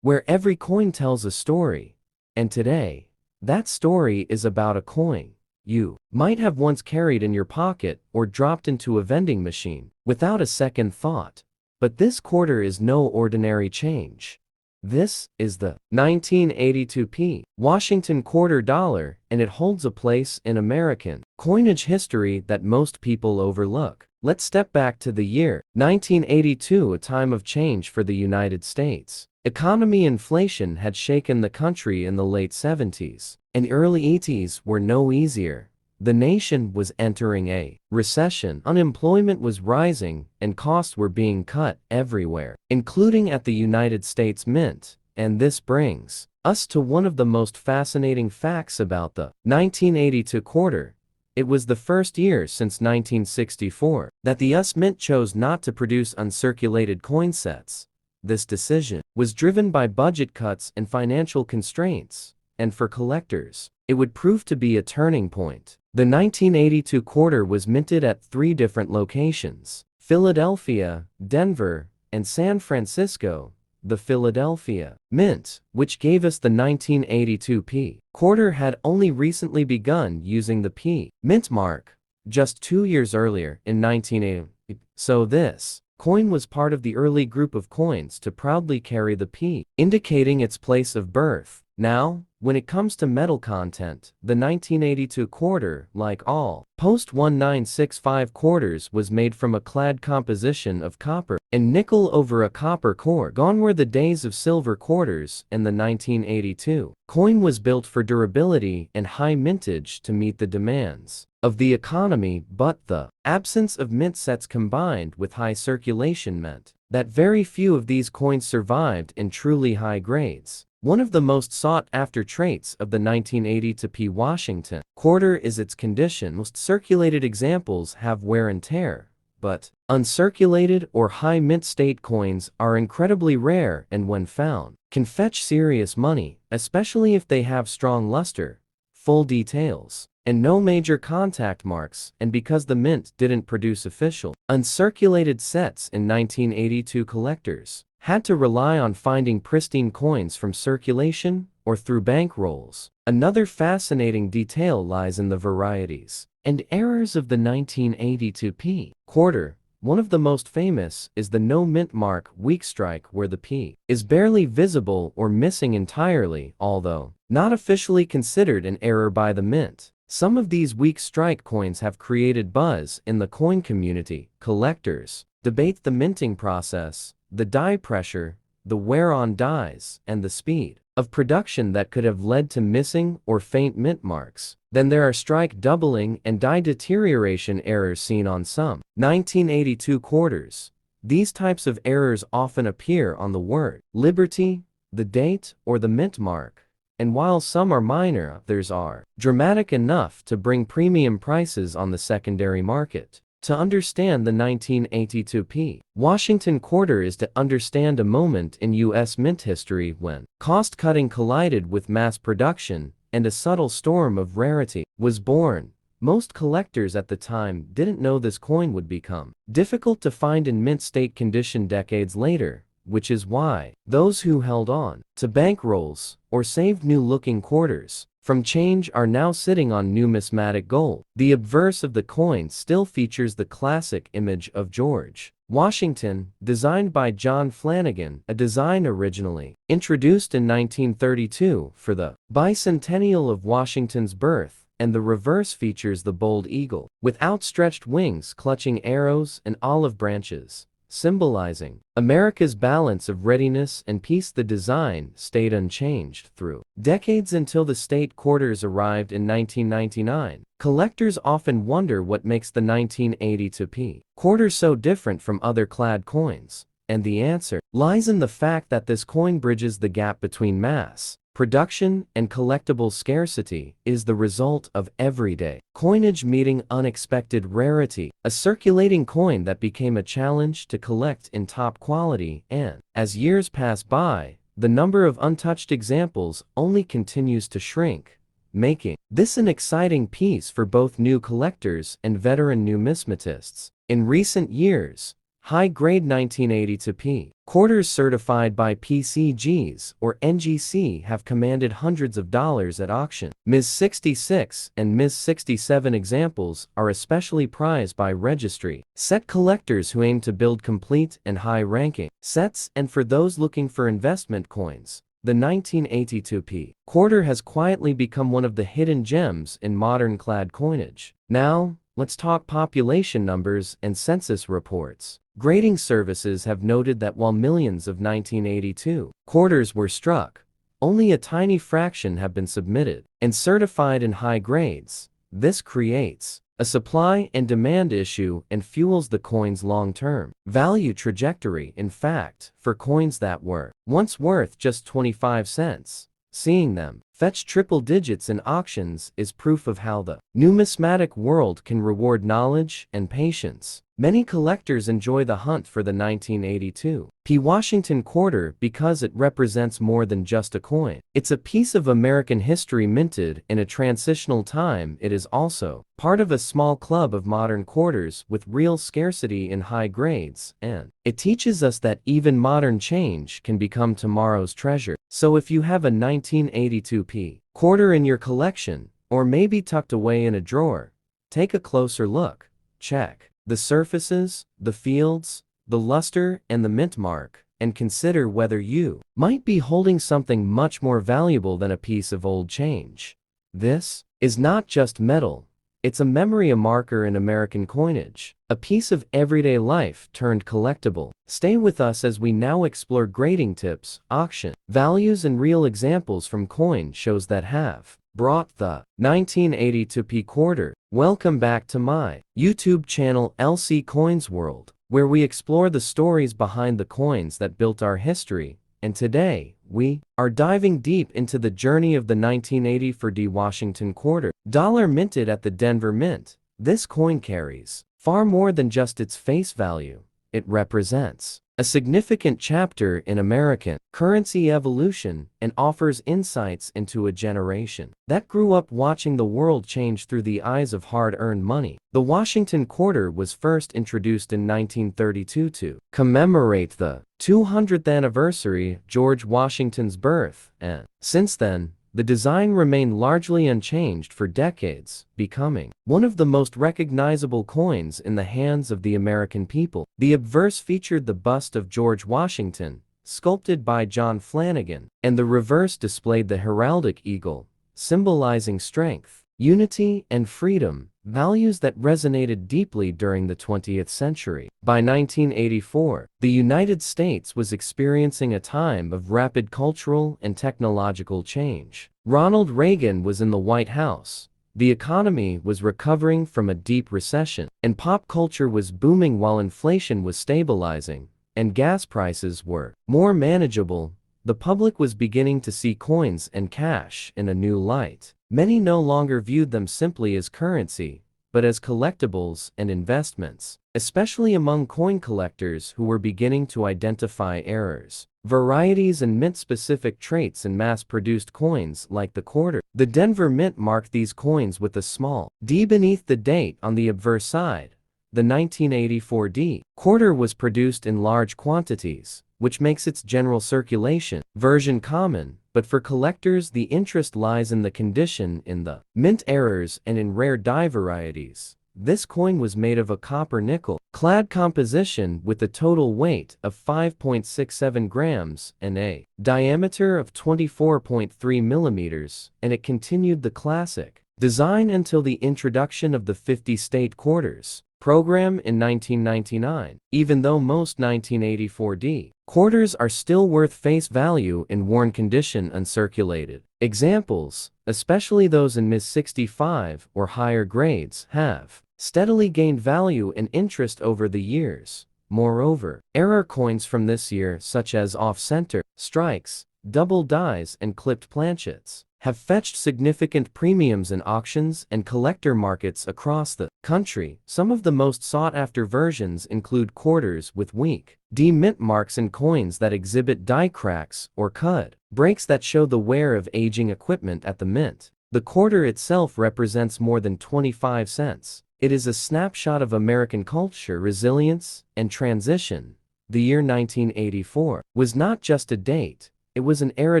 where every coin tells a story. And today, that story is about a coin you might have once carried in your pocket or dropped into a vending machine without a second thought. But this quarter is no ordinary change. This is the 1982 Washington quarter dollar, and it holds a place in American coinage history that most people overlook. Let's step back to the year 1982, a time of change for the United States. Economy inflation had shaken the country in the late 70s, and the early 80s were no easier. The nation was entering a recession, unemployment was rising, and costs were being cut everywhere, including at the United States Mint. And this brings us to one of the most fascinating facts about the 1982 quarter. It was the first year since 1964 that the US Mint chose not to produce uncirculated coin sets. This decision was driven by budget cuts and financial constraints, and for collectors, it would prove to be a turning point. The 1982 quarter was minted at 3 different locations: Philadelphia, Denver, and San Francisco. The Philadelphia Mint, which gave us the 1982 quarter, had only recently begun using the P Mint mark, just 2 years earlier in 1980. So this coin was part of the early group of coins to proudly carry the P, indicating its place of birth. Now, when it comes to metal content, the 1982 quarter, like all post-1965 quarters, was made from a clad composition of copper and nickel over a copper core. Gone were the days of silver quarters, and the 1982 coin was built for durability and high mintage to meet the demands of the economy. But the absence of mint sets combined with high circulation meant that very few of these coins survived in truly high grades. One of the most sought-after traits of the 1982 Washington quarter is its condition. Most circulated examples have wear and tear, but uncirculated or high mint state coins are incredibly rare and, when found, can fetch serious money, especially if they have strong luster, full details, and no major contact marks. And because the mint didn't produce official uncirculated sets in 1982, collectors had to rely on finding pristine coins from circulation or through bank rolls. Another fascinating detail lies in the varieties and errors of the 1982 quarter. One of the most famous is the no mint mark weak strike, where the P is barely visible or missing entirely, although not officially considered an error by the mint. Some of these weak strike coins have created buzz in the coin community. Collectors debate the minting process, the die pressure, the wear on dies, and the speed of production that could have led to missing or faint mint marks. Then there are strike doubling and die deterioration errors seen on some 1982 quarters. These types of errors often appear on the word Liberty, the date, or the mint mark. And while some are minor, others are dramatic enough to bring premium prices on the secondary market. To understand the 1982 Washington quarter is to understand a moment in U.S. mint history when cost-cutting collided with mass production, and a subtle storm of rarity was born. Most collectors at the time didn't know this coin would become difficult to find in mint state condition decades later, which is why those who held on to bankrolls or saved new-looking quarters from change are now sitting on numismatic gold. The obverse of the coin still features the classic image of George Washington, designed by John Flanagan, a design originally introduced in 1932 for the bicentennial of Washington's birth, and the reverse features the bold eagle with outstretched wings clutching arrows and olive branches, symbolizing America's balance of readiness and peace. The design stayed unchanged through decades until the state quarters arrived in 1999. Collectors often wonder what makes the 1982 quarter so different from other clad coins, and the answer lies in the fact that this coin bridges the gap between mass production and collectible scarcity, is the result of everyday coinage meeting unexpected rarity, a circulating coin that became a challenge to collect in top quality. And as years pass by, the number of untouched examples only continues to shrink, making this an exciting piece for both new collectors and veteran numismatists. In recent years, High-grade 1982p. Quarters certified by PCGs or NGC have commanded hundreds of dollars at auction. Ms. 66 and Ms. 67 examples are especially prized by registry set collectors who aim to build complete and high-ranking sets, and for those looking for investment coins. The 1982p quarter has quietly become one of the hidden gems in modern clad coinage. Now, let's talk population numbers and census reports. Grading services have noted that while millions of 1982 quarters were struck, only a tiny fraction have been submitted and certified in high grades. This creates a supply and demand issue and fuels the coin's long-term value trajectory. In fact, for coins that were once worth just 25 cents, seeing them fetch triple digits in auctions is proof of how the numismatic world can reward knowledge and patience. Many collectors enjoy the hunt for the 1982p Washington quarter because it represents more than just a coin. It's a piece of American history minted in a transitional time. It is also part of a small club of modern quarters with real scarcity in high grades, and it teaches us that even modern change can become tomorrow's treasure. So if you have a 1982p quarter in your collection, or maybe tucked away in a drawer, take a closer look. Check the surfaces, the fields, the luster, and the mint mark, and consider whether you might be holding something much more valuable than a piece of old change. This is not just metal, it's a memory, a marker in American coinage, a piece of everyday life turned collectible. Stay with us as we now explore grading tips, auction values, and real examples from coin shows that have brought the 1982p quarter. Welcome back to my YouTube channel LC Coins World, where we explore the stories behind the coins that built our history. And today, we are diving deep into the journey of the 1984 Washington quarter. Dollar minted at the Denver Mint, this coin carries far more than just its face value. It represents a significant chapter in American currency evolution and offers insights into a generation that grew up watching the world change through the eyes of hard-earned money. The Washington quarter was first introduced in 1932 to commemorate the 200th anniversary of George Washington's birth, and since then, the design remained largely unchanged for decades, becoming one of the most recognizable coins in the hands of the American people. The obverse featured the bust of George Washington, sculpted by John Flanagan, and the reverse displayed the heraldic eagle, symbolizing strength, unity, and freedom, values that resonated deeply during the 20th century. By 1984, the United States was experiencing a time of rapid cultural and technological change. Ronald Reagan was in the White House. The economy was recovering from a deep recession, and pop culture was booming while inflation was stabilizing, and gas prices were more manageable. The public was beginning to see coins and cash in a new light. Many no longer viewed them simply as currency, but as collectibles and investments, especially among coin collectors who were beginning to identify errors, varieties, and mint-specific traits in mass-produced coins like the quarter. The Denver Mint marked these coins with a small D beneath the date on the obverse side. The 1984 quarter was produced in large quantities, which makes its general circulation version common, but for collectors the interest lies in the condition, in the mint errors, and in rare die varieties. This coin was made of a copper-nickel clad composition with a total weight of 5.67 grams and a diameter of 24.3 millimeters, and it continued the classic design until the introduction of the 50-state quarters program in 1999. Even though most 1984 quarters are still worth face value in worn condition uncirculated, examples, especially those in Ms. 65 or higher grades, have steadily gained value and interest over the years. Moreover, error coins from this year, such as off-center, strikes, double dies, and clipped planchets, have fetched significant premiums in auctions and collector markets across the country. Some of the most sought-after versions include quarters with weak D mint marks and coins that exhibit die cracks or cud breaks that show the wear of aging equipment at the mint. The quarter itself represents more than 25 cents. It is a snapshot of American culture, resilience, and transition. The year 1984 was not just a date, it was an era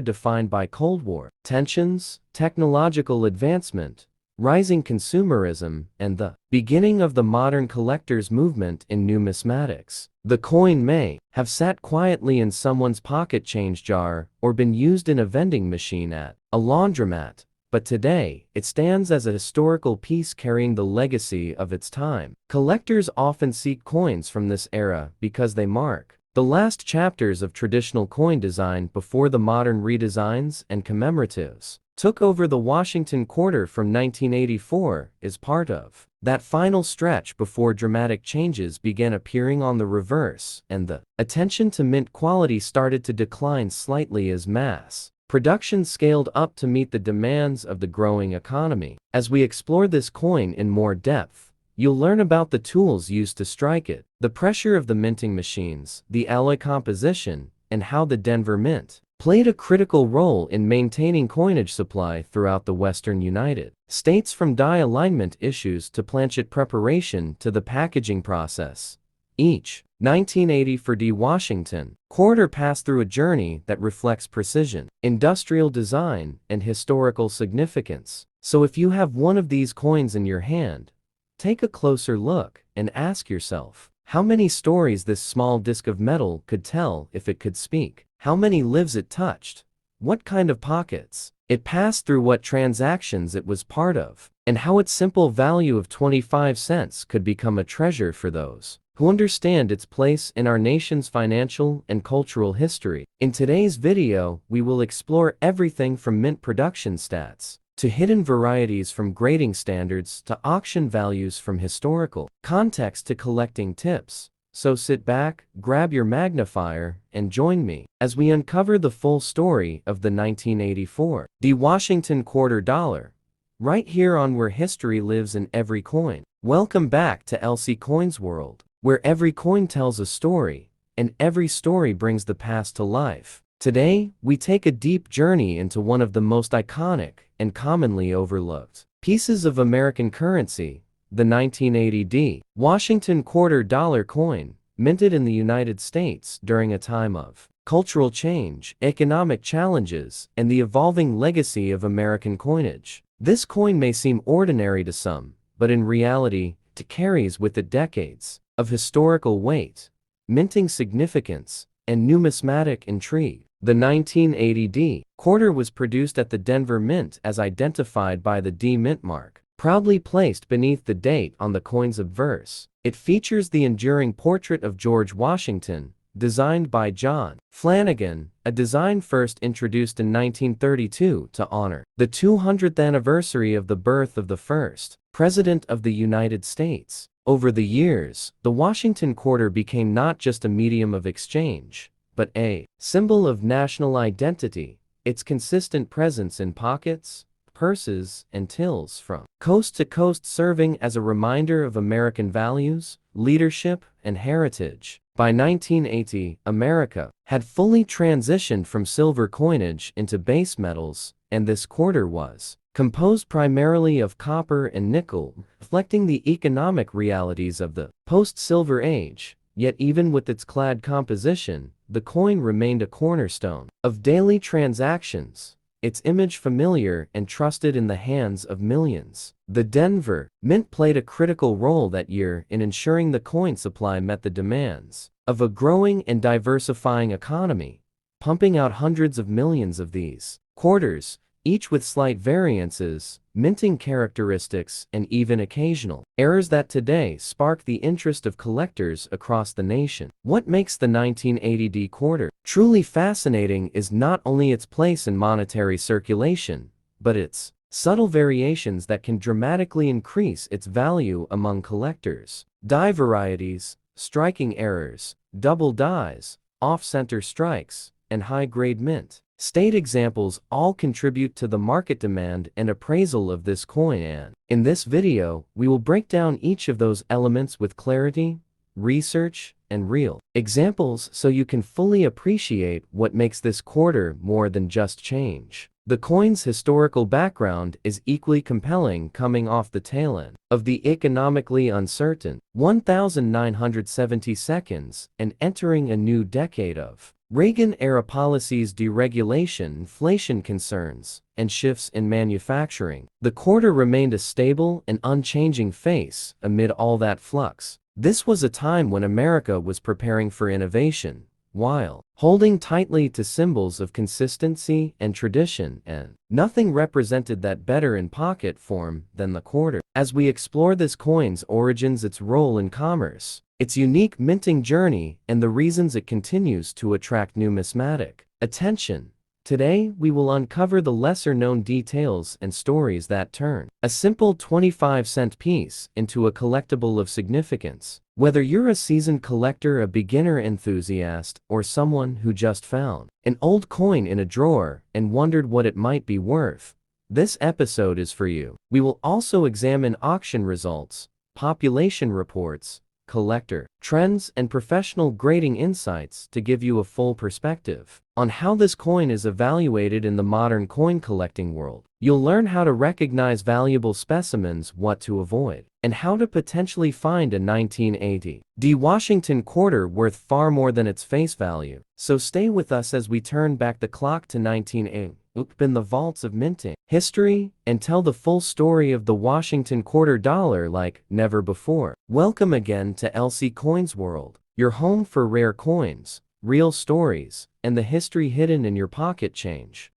defined by Cold War tensions, technological advancement, rising consumerism, and the beginning of the modern collector's movement in numismatics. The coin may have sat quietly in someone's pocket change jar or been used in a vending machine at a laundromat, but today, it stands as a historical piece carrying the legacy of its time. Collectors often seek coins from this era because they mark the last chapters of traditional coin design before the modern redesigns and commemoratives took over. The Washington quarter from 1984 is part of that final stretch before dramatic changes began appearing on the reverse and the attention to mint quality started to decline slightly as mass production scaled up to meet the demands of the growing economy. As we explore this coin in more depth, you'll learn about the tools used to strike it, the pressure of the minting machines, the alloy composition, and how the Denver Mint played a critical role in maintaining coinage supply throughout the western United States. From die alignment issues to planchet preparation to the packaging process, each 1980 for the Washington quarter passed through a journey that reflects precision, industrial design, and historical significance. So if you have one of these coins in your hand, take a closer look and ask yourself, how many stories this small disc of metal could tell if it could speak? How many lives it touched? What kind of pockets it passed through? What transactions it was part of? And how its simple value of 25 cents could become a treasure for those who understand its place in our nation's financial and cultural history. In today's video, we will explore everything from mint production stats to hidden varieties, from grading standards to auction values, from historical context to collecting tips. So sit back, grab your magnifier, and join me as we uncover the full story of the 1984 the Washington quarter dollar, right here on Where History Lives in Every Coin. Welcome back to LC Coins World, where every coin tells a story, and every story brings the past to life. Today, we take a deep journey into one of the most iconic and commonly overlooked pieces of American currency, the 1980 Washington quarter dollar coin, minted in the United States during a time of cultural change, economic challenges, and the evolving legacy of American coinage. This coin may seem ordinary to some, but in reality, it carries with it decades of historical weight, minting significance, and numismatic intrigue. The 1980 quarter was produced at the Denver Mint as identified by the D Mint mark, proudly placed beneath the date on the coin's obverse. It features the enduring portrait of George Washington, designed by John Flanagan, a design first introduced in 1932 to honor the 200th anniversary of the birth of the first President of the United States. Over the years, the Washington quarter became not just a medium of exchange, but a symbol of national identity. Its consistent presence in pockets, purses, and tills from coast to coast serving as a reminder of American values, leadership, and heritage. By 1980, America had fully transitioned from silver coinage into base metals, and this quarter was composed primarily of copper and nickel, reflecting the economic realities of the post-silver age. Yet even with its clad composition, the coin remained a cornerstone of daily transactions, its image familiar and trusted in the hands of millions. The Denver Mint played a critical role that year in ensuring the coin supply met the demands of a growing and diversifying economy, pumping out hundreds of millions of these quarters, each with slight variances, minting characteristics, and even occasional errors that today spark the interest of collectors across the nation. What makes the 1980 quarter truly fascinating is not only its place in monetary circulation, but its subtle variations that can dramatically increase its value among collectors. Die varieties, striking errors, double dies, off-center strikes, and high-grade mint state examples all contribute to the market demand and appraisal of this coin, and in this video, we will break down each of those elements with clarity, research, and real examples so you can fully appreciate what makes this quarter more than just change. The coin's historical background is equally compelling, coming off the tail end of the economically uncertain 1970s and entering a new decade of Reagan-era policies, deregulation, inflation concerns, and shifts in manufacturing. The quarter remained a stable and unchanging face amid all that flux. This was a time when America was preparing for innovation, while holding tightly to symbols of consistency and tradition, and nothing represented that better in pocket form than the quarter. As we explore this coin's origins, its role in commerce, its unique minting journey, and the reasons it continues to attract numismatic attention, today we will uncover the lesser-known details and stories that turn a simple 25-cent piece into a collectible of significance. Whether you're a seasoned collector, a beginner enthusiast, or someone who just found an old coin in a drawer and wondered what it might be worth, this episode is for you. We will also examine auction results, population reports, collector trends, and professional grading insights to give you a full perspective on how this coin is evaluated in the modern coin collecting world. You'll learn how to recognize valuable specimens, what to avoid, and how to potentially find a 1980 Washington quarter worth far more than its face value. So stay with us as we turn back the clock to 1980, open the vaults of minting history, and tell the full story of the Washington quarter dollar like never before. Welcome again to LC Coins World, your home for rare coins, real stories, and the history hidden in your pocket change.